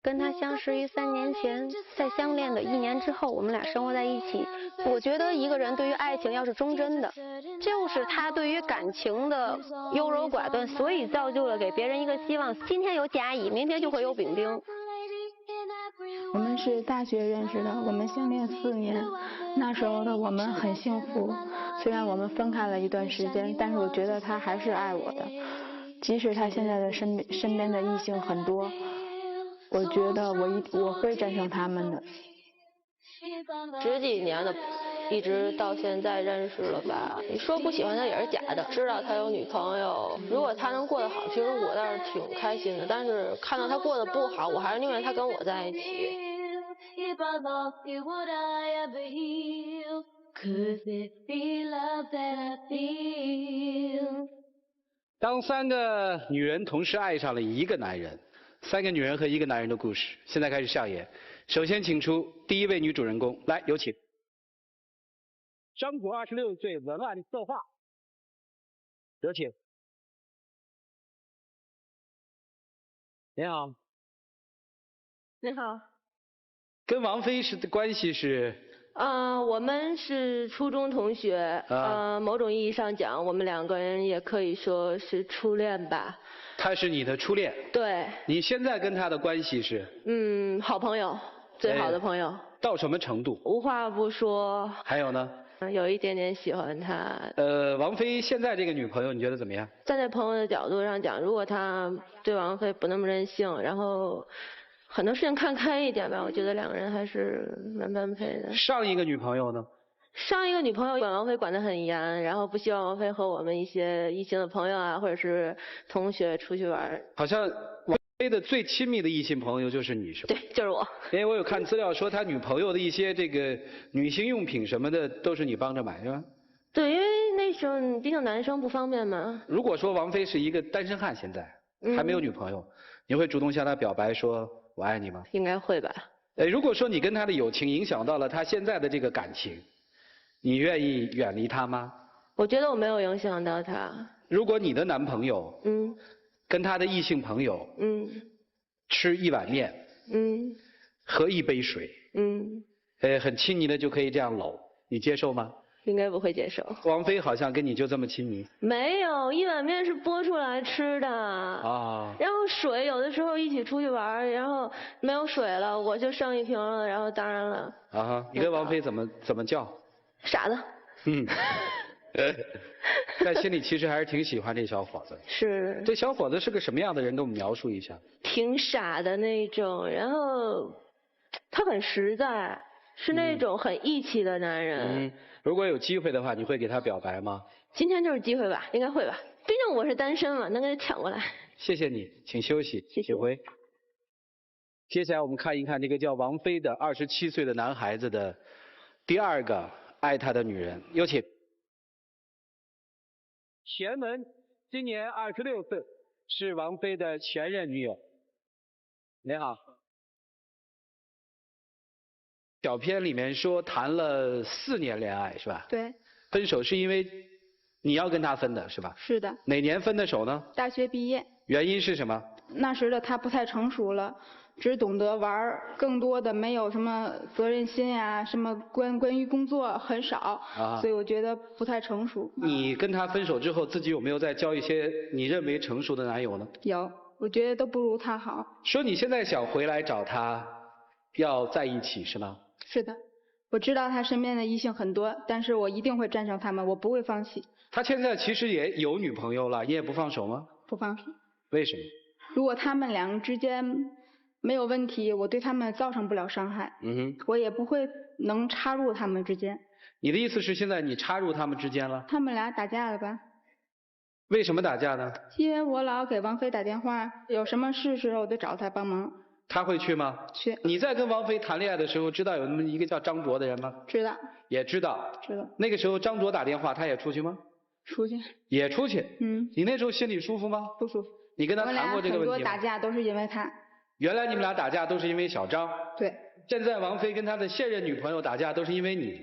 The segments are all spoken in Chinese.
跟他相识于3年前，在相恋的1年之后，我们俩生活在一起。我觉得一个人对于爱情要是忠贞的，就是他对于感情的优柔寡断，所以造就了给别人一个希望。今天有甲乙，明天就会有丙丁。我们是大学认识的，我们相恋4年，那时候的我们很幸福。虽然我们分开了一段时间，但是我觉得他还是爱我的，即使他现在的身边的异性很多，我觉得我会战胜他们的。10几年的，一直到现在认识了吧？你说不喜欢他也是假的，知道他有女朋友，如果他能过得好，其实我倒是挺开心的。但是看到他过得不好，我还是宁愿他跟我在一起。当3个女人同时爱上了一个男人，3个女人和1个男人的故事，现在开始上演。首先请出第1位女主人公，来，有请。张卓26岁，文案策划，有请。你好。你好。跟王菲的关系是？我们是初中同学，某种意义上讲，我们2个人也可以说是初恋吧。他是你的初恋？对。你现在跟他的关系是？好朋友，最好的朋友。到什么程度？无话不说。还有呢？有一点点喜欢他。王菲现在这个女朋友你觉得怎么样？站在朋友的角度上讲，如果他对王菲不那么任性，然后很多事情看开一点吧，我觉得2个人还是蛮般配的。上一个女朋友呢？上一个女朋友管王菲管得很严，然后不希望王菲和我们一些异性的朋友啊，或者是同学出去玩。好像王菲的最亲密的异性朋友就是你，是吧？对，就是我。因为我有看资料说他女朋友的一些这个女性用品什么的都是你帮着买，是吧？对，因为那时候毕竟男生不方便嘛。如果说王菲是一个单身汉，现在还没有女朋友，你会主动向她表白说我爱你吗？应该会吧。如果说你跟他的友情影响到了他现在的这个感情，你愿意远离他吗？我觉得我没有影响到他。如果你的男朋友跟他的异性朋友吃1碗面喝1杯水很亲昵的就可以这样搂，你接受吗？应该不会接受。王菲好像跟你就这么亲昵。没有，1碗面是剥出来吃的。然后水有的时候一起出去玩，然后没有水了，我就剩1瓶了，然后当然了。你跟王菲怎么叫？傻子。在心里其实还是挺喜欢这小伙子。是。这小伙子是个什么样的人？给我们描述一下。挺傻的那种，然后他很实在，是那种很义气的男人。如果有机会的话，你会给他表白吗？今天就是机会吧，应该会吧。毕竟我是单身嘛，能给他抢过来。谢谢你，请休息。谢谢。请回。接下来我们看一看这个叫王菲的27岁的男孩子的第2个爱他的女人，有请。钱雯今年26岁，是王菲的前任女友。你好。小片里面说谈了4年恋爱是吧？对。分手是因为你要跟他分的是吧？是的。哪年分的手呢？大学毕业。原因是什么？那时的他不太成熟了，只懂得玩，更多的没有什么责任心呀，什么关于工作很少，所以我觉得不太成熟。你跟他分手之后，自己有没有再交一些你认为成熟的男友呢？有，我觉得都不如他好。说你现在想回来找他，要在一起是吗？是的，我知道他身边的异性很多，但是我一定会战胜他们，我不会放弃。他现在其实也有女朋友了，你也不放手吗？不放手。为什么？如果他们2个之间没有问题，我对他们造成不了伤害，我也不会能插入他们之间。你的意思是现在你插入他们之间了？他们俩打架了吧？为什么打架呢？因为我老给王菲打电话，有什么事时候我就找他帮忙。他会去吗？去。你在跟王菲谈恋爱的时候，知道有那么一个叫张卓的人吗？知道。也知道。知道。那个时候张卓打电话，他也出去吗？出去。也出去。你那时候心里舒服吗？不舒服。你跟他谈过这个问题吗？很多打架都是因为他。原来你们俩打架都是因为小张。对。现在王菲跟他的现任女朋友打架都是因为你，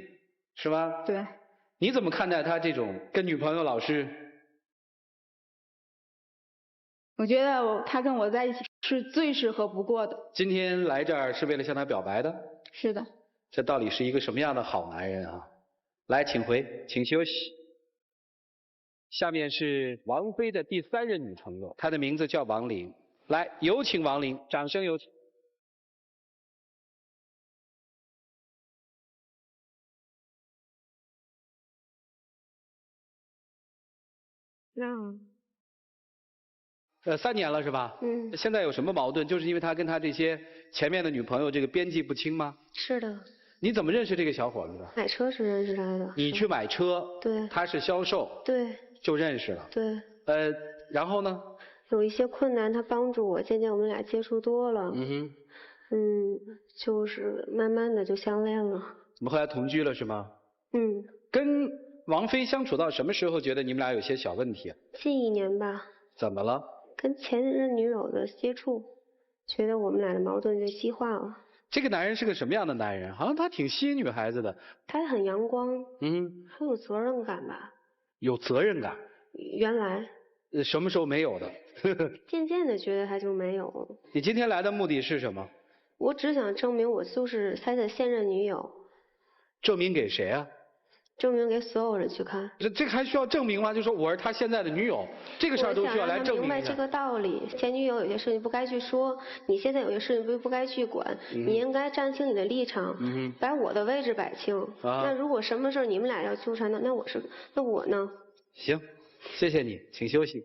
是吗？对。你怎么看待他这种跟女朋友老是我觉得他跟我在一起是最适合不过的。今天来这儿是为了向他表白的？是的。这到底是一个什么样的好男人啊？来，请回，请休息。下面是王菲的第3任女朋友，她的名字叫王琳。来，有请王琳，掌声有请。3年了是吧？嗯。现在有什么矛盾？就是因为他跟他这些前面的女朋友这个边际不清吗？是的。你怎么认识这个小伙子的？买车时认识他的。你去买车？对。他是销售？对。就认识了？对。然后呢？有一些困难，他帮助我，渐渐我们俩接触多了。就是慢慢的就相恋了。你们后来同居了是吗？跟王菲相处到什么时候觉得你们俩有些小问题啊？近1年吧。怎么了？跟前任女友的接触，觉得我们俩的矛盾就激化了。这个男人是个什么样的男人？好像他挺吸引女孩子的。他很阳光。很有责任感吧。有责任感？原来。什么时候没有的？渐渐的觉得他就没有。你今天来的目的是什么？我只想证明我就是他的现任女友。证明给谁啊？证明给所有人去看。这还需要证明吗？就说我是他现在的女友，这个事儿都需要来证明。我想让他明白这个道理，前女友有些事情不该去说，你现在有些事情不该去管，你应该站清你的立场，把我的位置摆清。那如果什么事你们俩要纠缠的，那我呢？行，谢谢你，请休息。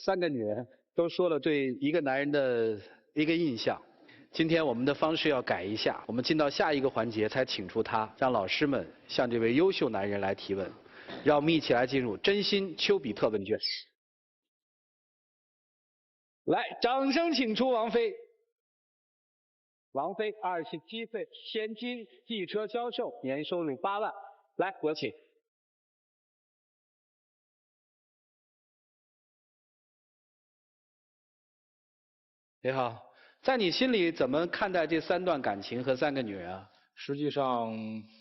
3个女人都说了对一个男人的一个印象。今天我们的方式要改一下，我们进到下一个环节才请出他，让老师们向这位优秀男人来提问。让我们一起来进入真心丘比特问卷。来，掌声请出王菲。王菲，27岁，现金汽车销售，年收入8万。来，有请。你好。在你心里怎么看待这3段感情和3个女人啊？实际上，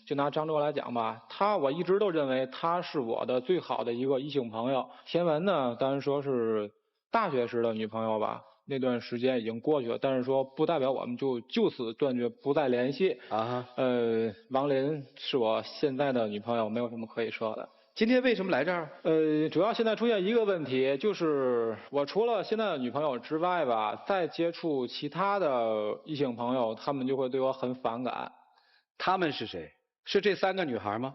就拿张卓来讲吧，我一直都认为她是我的最好的一个异性朋友。田文呢，当然说是大学时的女朋友吧，那段时间已经过去了，但是说不代表我们就此断绝不再联系。王琳是我现在的女朋友，没有什么可以说的。今天为什么来这儿？主要现在出现一个问题，就是我除了现在的女朋友之外吧，再接触其他的异性朋友，他们就会对我很反感。他们是谁？是这3个女孩吗？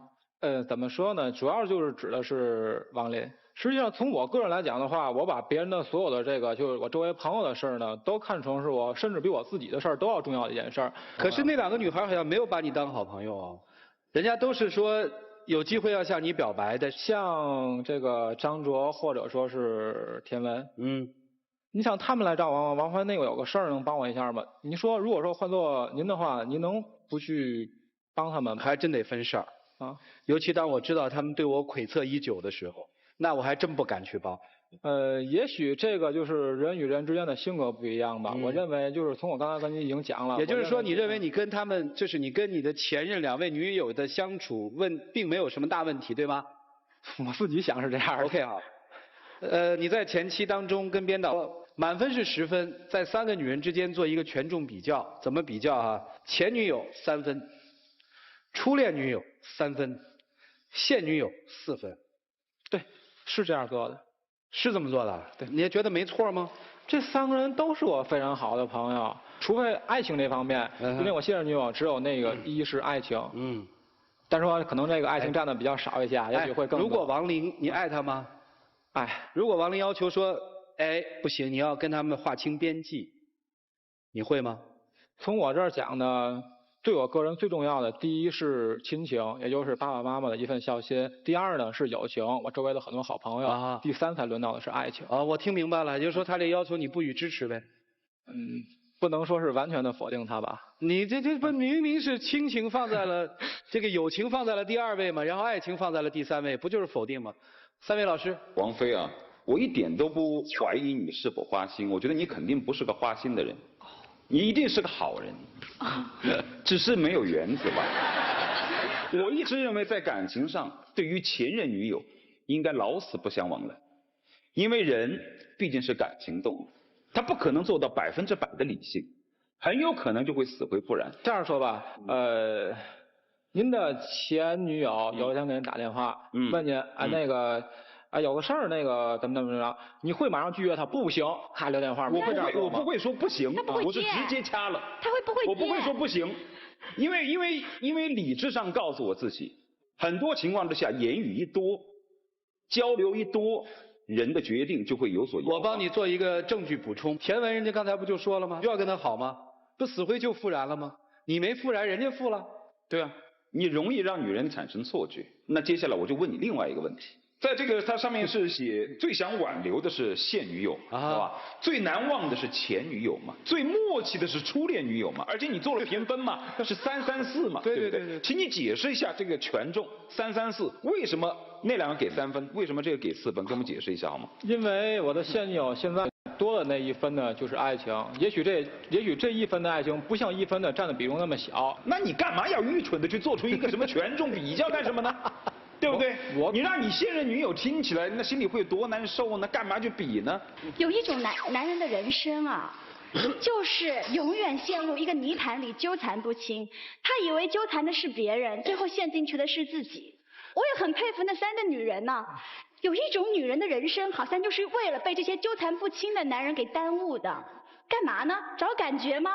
怎么说呢？主要就是指的是王琳。实际上，从我个人来讲的话，我把别人的所有的就是我周围朋友的事儿呢，都看成是我甚至比我自己的事儿都要重要的一件事儿。可是那2个女孩好像没有把你当好朋友啊，人家都是说有机会要向你表白的，像这个张卓或者说是田文。你想他们来找王菲，那个有个事儿能帮我一下吗？你说如果说换做您的话，您能不去帮他们吗？还真得分事儿啊。尤其当我知道他们对我窥测已久的时候，那我还真不敢去帮。也许这个就是人与人之间的性格不一样吧。我认为就是从我刚才跟你已经讲了。也就是说，你认为你跟他们，就是你跟你的前任2位女友的相处并没有什么大问题，对吗？我自己想是这样的。OK 好。你在前期当中跟编导满分是10分，在3个女人之间做一个权重比较，怎么比较啊？前女友3分，初恋女友3分，现女友4分。对，是这样做的。是这么做的？对。你也觉得没错吗？这3个人都是我非常好的朋友，除非爱情这方面，因为我现任女友只有一是爱情。但是说可能这个爱情占的比较少一些，也许会更多。如果王琳，你爱她吗？如果王琳要求说，不行，你要跟他们划清边际，你会吗？从我这儿讲呢，对我个人最重要的，第一是亲情，也就是爸爸妈妈的一份孝心；第二呢是友情，我周围的很多好朋友；第3才轮到的是爱情。我听明白了，也就是说他这要求你不予支持呗？不能说是完全的否定他吧。你这不明明是亲情放在了这个友情放在了第2位嘛，然后爱情放在了第3位，不就是否定吗？3位老师。王菲啊，我一点都不怀疑你是否花心，我觉得你肯定不是个花心的人，你一定是个好人，只是没有原则吧。我一直认为在感情上，对于前任女友应该老死不相往来。因为人毕竟是感情动物，他不可能做到100%的理性，很有可能就会死灰复燃。这样说吧，您的前女友有一天给您打电话，问您那个有个事儿，那个怎么着，你会马上拒绝他？不行，咔留电话。我不会说不行，我是直接掐了。他会不会接？我不会说不行，因为理智上告诉我自己，很多情况之下，言语一多，交流一多，人的决定就会有所摇晃。我帮你做一个证据补充，田文人家刚才不就说了吗？就要跟他好吗？不死灰就复燃了吗？你没复燃，人家复了。对啊，你容易让女人产生错觉。那接下来我就问你另外一个问题。在这个它上面是写最想挽留的是现女友，是吧？最难忘的是前女友嘛，最默契的是初恋女友嘛，而且你做了评分嘛，是3、3、4嘛，对不对？请你解释一下这个权重3、3、4，为什么那两个给3分，为什么这个给4分？给我们解释一下好吗？因为我的现女友现在多的那1分呢，就是爱情。也许这1分的爱情不像1分的占的比重那么小。那你干嘛要愚蠢的去做出一个什么权重比较干什么呢？对不对？你让你现任女友听起来，那心里会有多难受呢？干嘛去比呢？有一种男人的人生啊，就是永远陷入一个泥潭里纠缠不清。他以为纠缠的是别人，最后陷进去的是自己。我也很佩服那3个女人呢。有一种女人的人生，好像就是为了被这些纠缠不清的男人给耽误的。干嘛呢？找感觉吗？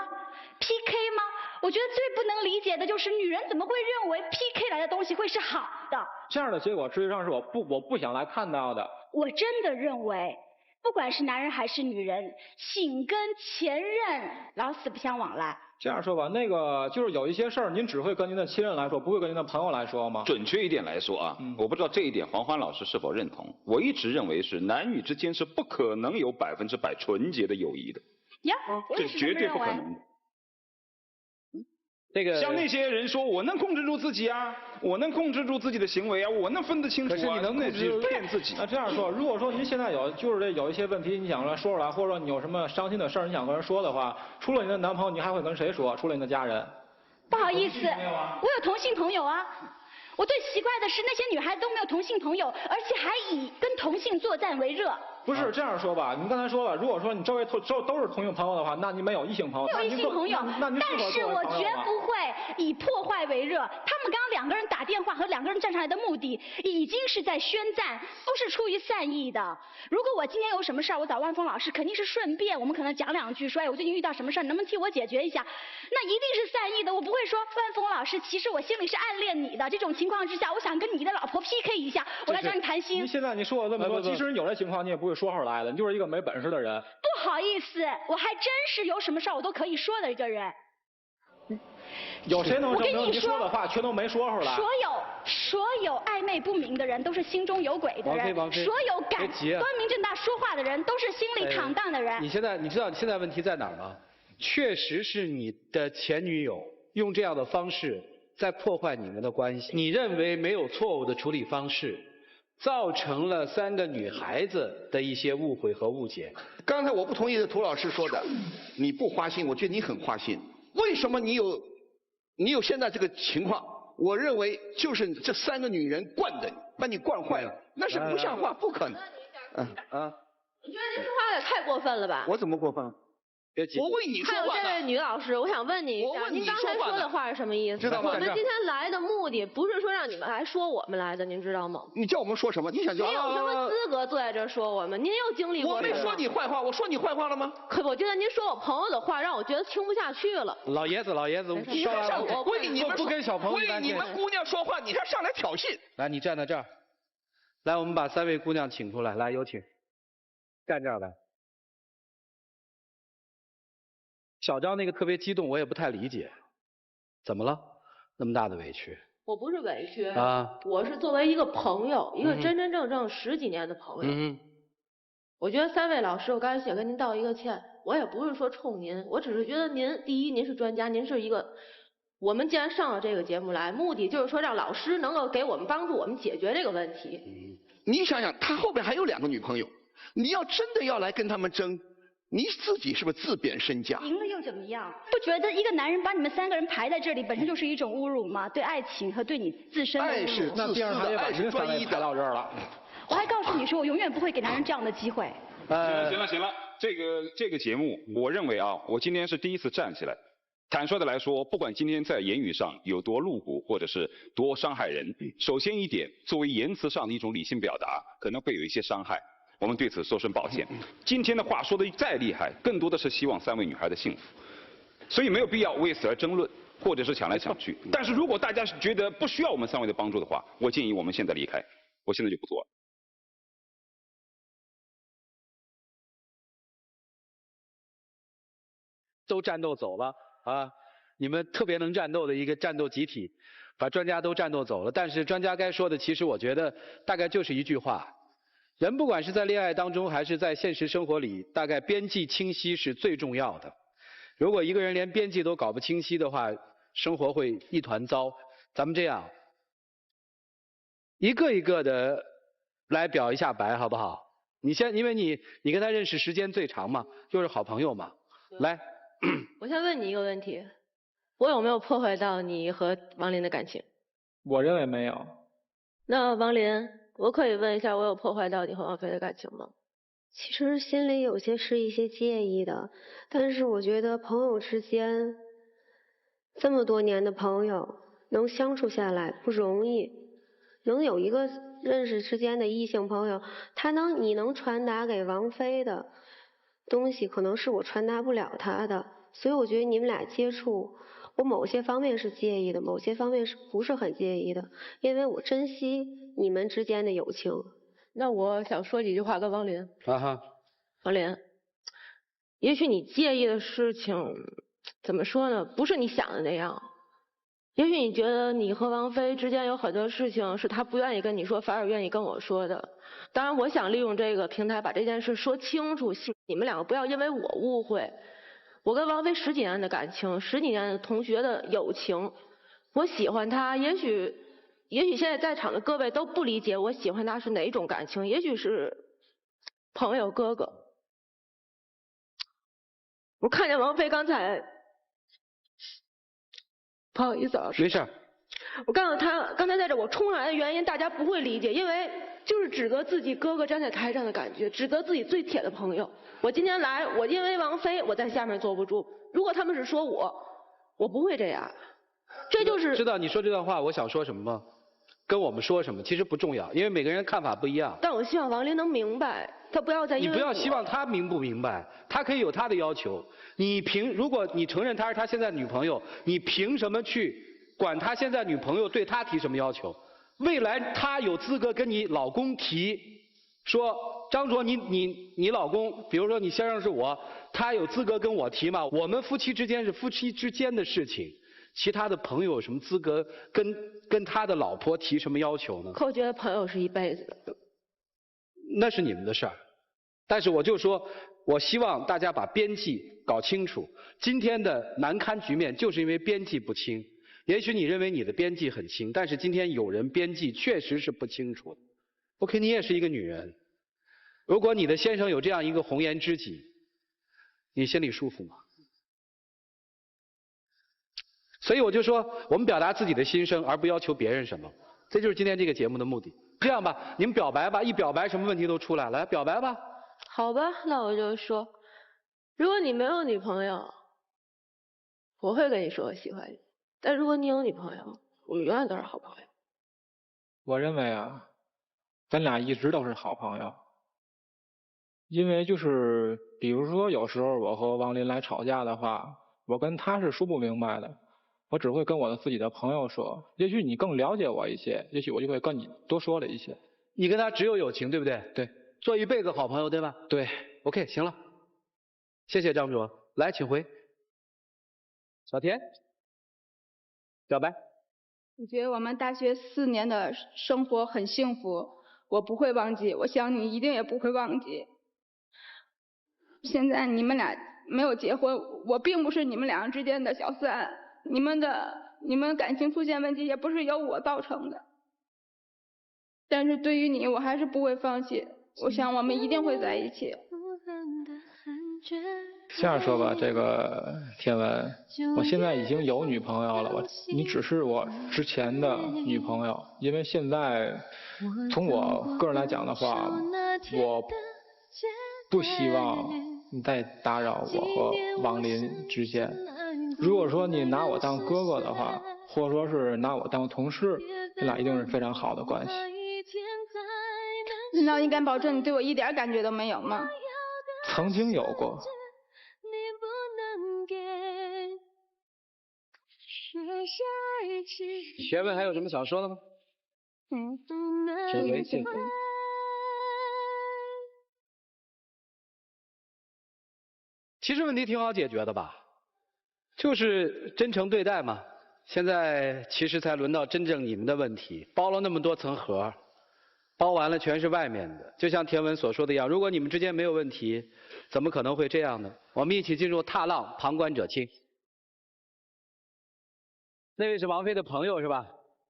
PK 吗？我觉得最不能理解的就是女人怎么会认为 PK 来的东西会是好的？这样的结果实际上是我不想来看到的。我真的认为，不管是男人还是女人，请跟前任老死不相往来。这样说吧，那个就是有一些事儿，您只会跟您的亲人来说，不会跟您的朋友来说吗？准确一点来说啊，我不知道这一点黄欢老师是否认同。我一直认为是男女之间是不可能有100%纯洁的友谊的。呀，我这也是绝对不可这么认为。能的。这个像那些人说我能控制住自己啊，我能控制住自己的行为啊，我能分得清楚啊，可是你能控制住骗自己。那这样说，如果说您现在有一些问题，你想来说出来，或者说你有什么伤心的事儿，你想跟人说的话，除了你的男朋友，你还会跟谁说？除了你的家人？不好意思，我有同性朋友啊。我最奇怪的是，那些女孩都没有同性朋友，而且还以跟同性作战为热。不是这样说吧？您刚才说了，如果说你周围都是同性朋友的话，那你没有异性朋友。没有异性朋友，那但是我绝不会以破坏为热。他们刚刚2个人打电话和2个人站上来的目的，已经是在宣战，都是出于善意的。如果我今天有什么事儿，我找万峰老师肯定是顺便，我们可能讲2句，说哎我最近遇到什么事儿，能不能替我解决一下？那一定是善意的，我不会说万峰老师，其实我心里是暗恋你的。这种情况之下，我想跟你的老婆 PK 一下，我来找你谈心。现在你说了这么多，即使有这情况，你也不会说出来的，你就是一个没本事的人。不好意思，我还真是有什么事儿我都可以说的一个人。有谁能证明你说的话全都没说出来？所有暧昧不明的人都是心中有鬼的人，所有敢光明正大说话的人都是心里坦荡的人。你知道你现在问题在哪儿吗？确实是你的前女友用这样的方式在破坏你们的关系。你认为没有错误的处理方式，造成了3个女孩子的一些误会和误解。刚才我不同意涂老师说的，你不花心，我觉得你很花心。为什么你有现在这个情况？我认为就是这3个女人惯的你，把你惯坏了，那是不像话，不可能。你觉得您说话有点太过分了吧？我怎么过分了？别急。我为你说话呢。还有这位女老师，我想问你一下，您刚才说的话是什么意思？知道吗？我们今天来的目的不是说让你们来说我们来的，您知道吗？你叫我们说什么？你想叫？您有什么资格坐在这说我们？您又经历过？我没说你坏话，我说你坏话了吗？可我觉得您说我朋友的话，让我觉得听不下去了。老爷子，你还上来为你们不跟小朋友为你们姑娘说话，你还上来挑衅？来，你站在这儿。来，我们把3位姑娘请出来，来，有请。站这儿来。小张那个特别激动，我也不太理解，怎么了？那么大的委屈？我不是委屈啊，我是作为一个朋友，一个真真正正10几年的朋友。我觉得3位老师，我刚才想跟您道一个歉，我也不是说冲您，我只是觉得您第一，您是专家，您是一个，我们既然上了这个节目来，目的就是说让老师能够给我们帮助我们解决这个问题。你想想，他后边还有2个女朋友，你要真的要来跟他们争。你自己是不是自贬身价？赢了又怎么样？不觉得一个男人把你们3个人排在这里，本身就是一种侮辱吗？对爱情和对你自身的侮辱。爱是自私的，爱是专一的。到这儿了。我还告诉你说，我永远不会给男人这样的机会。行了，这个节目，我认为啊，我今天是第一次站起来。坦率的来说，不管今天在言语上有多露骨，或者是多伤害人，首先一点，作为言辞上的一种理性表达，可能会有一些伤害，我们对此说声抱歉。今天的话说的再厉害，更多的是希望3位女孩的幸福，所以没有必要为此而争论，或者是抢来抢去。但是如果大家觉得不需要我们3位的帮助的话，我建议我们现在离开，我现在就不做了。都战斗走了啊！你们特别能战斗的一个战斗集体，把专家都战斗走了。但是专家该说的，其实我觉得大概就是一句话：人不管是在恋爱当中，还是在现实生活里，大概边际清晰是最重要的。如果一个人连边际都搞不清晰的话，生活会一团糟。咱们这样，一个一个的来表一下白，好不好？你先，因为你跟他认识时间最长嘛，又是好朋友嘛，来。我先问你一个问题，我有没有破坏到你和王林的感情？我认为没有。那王林，我可以问一下，我有破坏到你和王菲的感情吗？其实心里有些是一些介意的，但是我觉得朋友之间这么多年的朋友能相处下来不容易，能有一个认识之间的异性朋友，你能传达给王菲的东西可能是我传达不了他的，所以我觉得你们俩接触，我某些方面是介意的，某些方面是不是很介意的，因为我珍惜你们之间的友情。那我想说几句话跟王林。啊哈，王林，也许你介意的事情怎么说呢，不是你想的那样。也许你觉得你和王菲之间有很多事情是他不愿意跟你说，反而愿意跟我说的。当然我想利用这个平台把这件事说清楚，你们两个不要因为我误会。我跟王菲10几年的感情，10几年的同学的友情，我喜欢她，也许现在在场的各位都不理解我喜欢她是哪种感情，也许是朋友哥哥。我看见王菲刚才，不好意思啊，没事。我告诉他，刚才在这我冲上来的原因，大家不会理解，因为就是指责自己哥哥站在台上的感觉，指责自己最铁的朋友。我今天来，我因为王菲，我在下面坐不住。如果他们是说我不会这样。这就是知道你说这段话，我想说什么吗？跟我们说什么其实不重要，因为每个人看法不一样。但我希望王林能明白，他不要再因为你不要希望他明不明白，他可以有他的要求。如果你承认他是他现在的女朋友，你凭什么去管他现在女朋友对他提什么要求？未来他有资格跟你老公提，说张卓你老公，比如说你先生是我，他有资格跟我提吗？我们夫妻之间是夫妻之间的事情，其他的朋友有什么资格跟他的老婆提什么要求呢？可我觉得朋友是一辈子的。那是你们的事儿，但是我就说，我希望大家把边际搞清楚。今天的难堪局面就是因为边际不清。也许你认为你的边际很清，但是今天有人边际确实是不清楚的。OK， 你也是一个女人，如果你的先生有这样一个红颜知己，你心里舒服吗？所以我就说，我们表达自己的心声，而不要求别人什么，这就是今天这个节目的目的。这样吧，你们表白吧，一表白什么问题都出来了，来表白吧。好吧，那我就说，如果你没有女朋友，我会跟你说我喜欢你。但如果你有女朋友，我们永远都是好朋友。我认为啊，咱俩一直都是好朋友。因为就是比如说有时候我和王林来吵架的话，我跟他是说不明白的，我只会跟我自己的朋友说。也许你更了解我一些，也许我就会跟你多说了一些。你跟他只有友情，对不对？对。做一辈子好朋友，对吧？对。OK， 行了，谢谢张卓，来，请回。小田。表白。我觉得我们大学4年的生活很幸福，我不会忘记，我想你一定也不会忘记。现在你们俩没有结婚，我并不是你们俩之间的小三，你们感情出现问题也不是由我造成的。但是对于你，我还是不会放弃，我想我们一定会在一起。这样说吧，这个天文，我现在已经有女朋友了，你只是我之前的女朋友，因为现在从我个人来讲的话，我不希望你再打扰我和王林之间。如果说你拿我当哥哥的话，或者说是拿我当同事，咱俩一定是非常好的关系。难道你敢保证你对我一点感觉都没有吗？曾经有过。学问还有什么想说的吗？只为幸福。其实问题挺好解决的吧，就是真诚对待嘛。现在其实才轮到真正你们的问题，包了那么多层盒，包完了全是外面的。就像田文所说的一样，如果你们之间没有问题，怎么可能会这样呢？我们一起进入踏浪，旁观者清。那位是王菲的朋友是吧？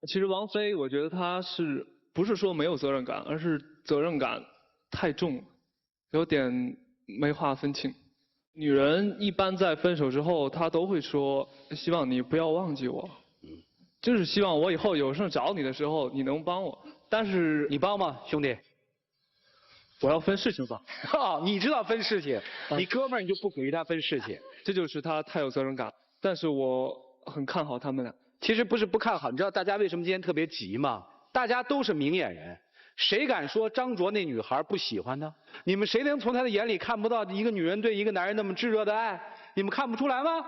其实王菲，我觉得她不是说没有责任感，而是责任感太重了，有点没话分清。女人一般在分手之后，她都会说希望你不要忘记我，就是希望我以后有事找你的时候你能帮我。但是你帮吗，兄弟？我要分事情帮。你知道分事情，你哥们儿你就不鼓励他分事情，这就是他太有责任感。但是我很看好他们俩。其实不是不看好，你知道大家为什么今天特别急吗？大家都是明眼人，谁敢说张卓那女孩不喜欢他？你们谁能从他的眼里看不到一个女人对一个男人那么炙热的爱？你们看不出来吗？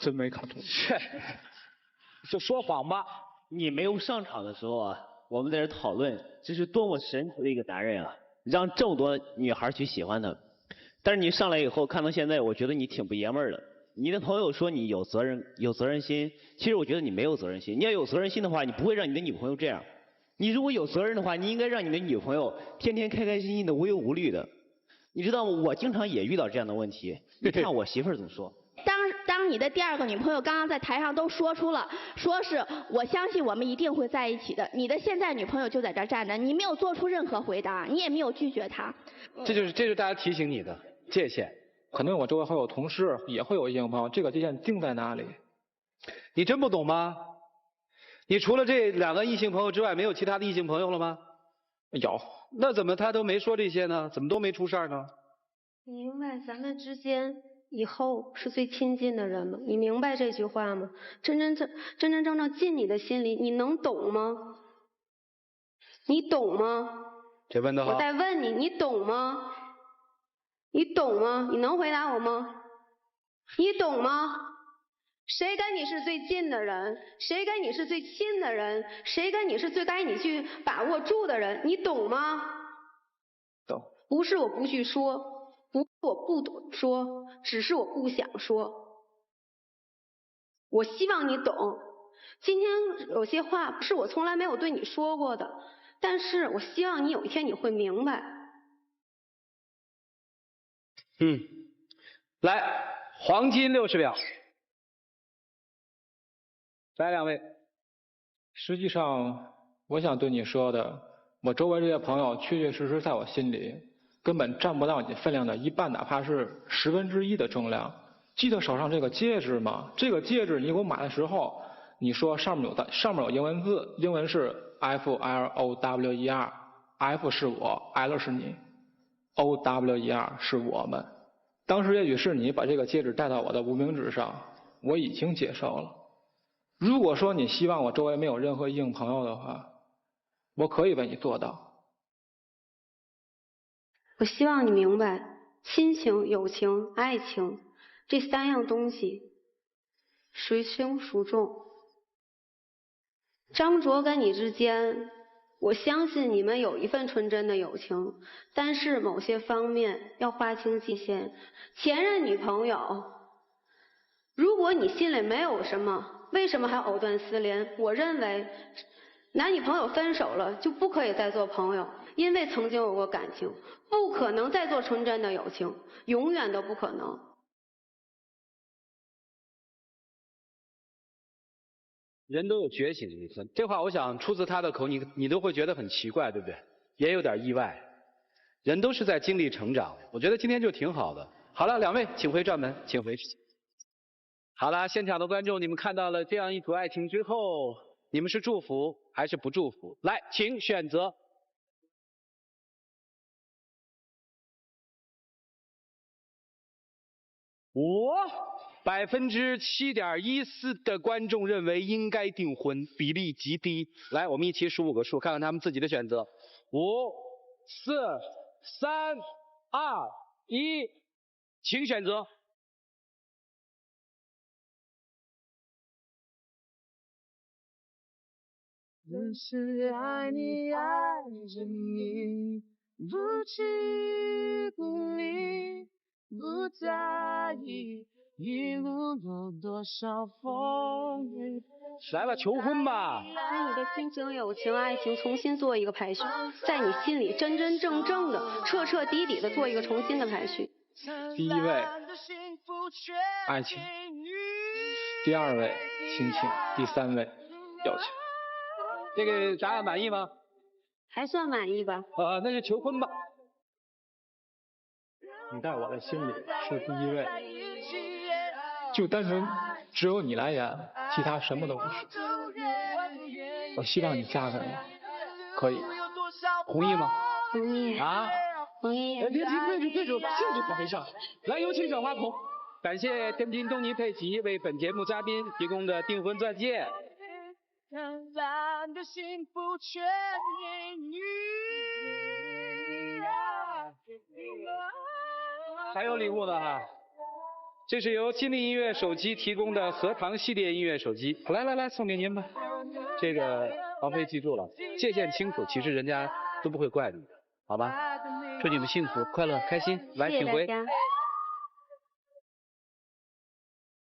真没看出来。切，就说谎吧。你没有上场的时候啊，我们在这讨论这是多么神奇的一个男人啊，让这么多女孩去喜欢他。但是你上来以后看到现在，我觉得你挺不爷们儿的。你的朋友说你有责任心，其实我觉得你没有责任心。你要有责任心的话，你不会让你的女朋友这样。你如果有责任的话，你应该让你的女朋友天天开开心心的、无忧无虑的。你知道吗？我经常也遇到这样的问题。你看我媳妇儿怎么说？当你的第二个女朋友刚刚在台上都说出了，说是我相信我们一定会在一起的，你的现在女朋友就在这儿站着，你没有做出任何回答，你也没有拒绝她。这就是大家提醒你的界限。可能我周围还有同事，也会有异性朋友，这个界限定在哪里？你真不懂吗？你除了这2个异性朋友之外，没有其他的异性朋友了吗？有。那怎么他都没说这些呢？怎么都没出事儿呢？你明白咱们之间以后是最亲近的人吗？你明白这句话吗？真真正正进你的心里，你能懂吗？你懂吗？这问得好。我在问你，你懂吗？你懂吗？你能回答我吗？你懂吗？谁跟你是最近的人？谁跟你是最亲的人？谁跟你是最该你去把握住的人？你懂吗？懂。不是我不去说，不是我不懂说，只是我不想说。我希望你懂。今天有些话是我从来没有对你说过的，但是我希望你有一天你会明白。来，黄金60秒。来2位。实际上，我想对你说的，我周围这些朋友确确实实在我心里根本占不到你分量的一半，哪怕是1/10的重量。记得手上这个戒指吗？这个戒指你给我买的时候，你说上面有英文字，英文是 FLOWER，F 是我 ，L 是你。OWER 是我们。当时也许是你把这个戒指戴到我的无名指上，我已经接受了。如果说你希望我周围没有任何异性朋友的话，我可以为你做到。我希望你明白，亲情、友情、爱情这3样东西孰轻孰重。张卓跟你之间，我相信你们有一份纯真的友情，但是某些方面要划清界限。前任女朋友，如果你心里没有什么，为什么还要藕断丝连？我认为男女朋友分手了就不可以再做朋友，因为曾经有过感情，不可能再做纯真的友情，永远都不可能。人都有觉醒的一天，这话我想出自他的口，你都会觉得很奇怪，对不对？也有点意外。人都是在经历成长，我觉得今天就挺好的。好了，两位请回转门，请回。好了，现场的观众，你们看到了这样一组爱情之后，你们是祝福还是不祝福？来，请选择。7.14%的观众认为应该订婚，比例极低。来，我们一起数5个数，看看他们自己的选择。5、4、3、2、1，请选择。只是爱你爱着你，不弃不离，不在意一路有多少风雨。来吧，求婚吧！把你的亲情、友情、爱情重新做一个排序，在你心里真真正正的、彻彻底底的做一个重新的排序。第一位，爱情；第二位，亲情；第三位，友情。这个答案满意吗？还算满意吧。那就求婚吧。你在我的心里是第一位，就单纯只有你来演，其他什么都不是。我希望你嫁给我，可以，同意吗？同意。啊？同意。别说，兴致不会上。来，有请小花童。感谢天津东尼佩奇为本节目嘉宾提供的订婚钻戒。灿烂的幸福全因你还有礼物呢哈，这是由金立音乐手机提供的荷塘系列音乐手机。来，送给您吧。这个王菲记住了，界限清楚，其实人家都不会怪你的，好吧？祝你们幸福、快乐、开心。来，请回。谢谢大家。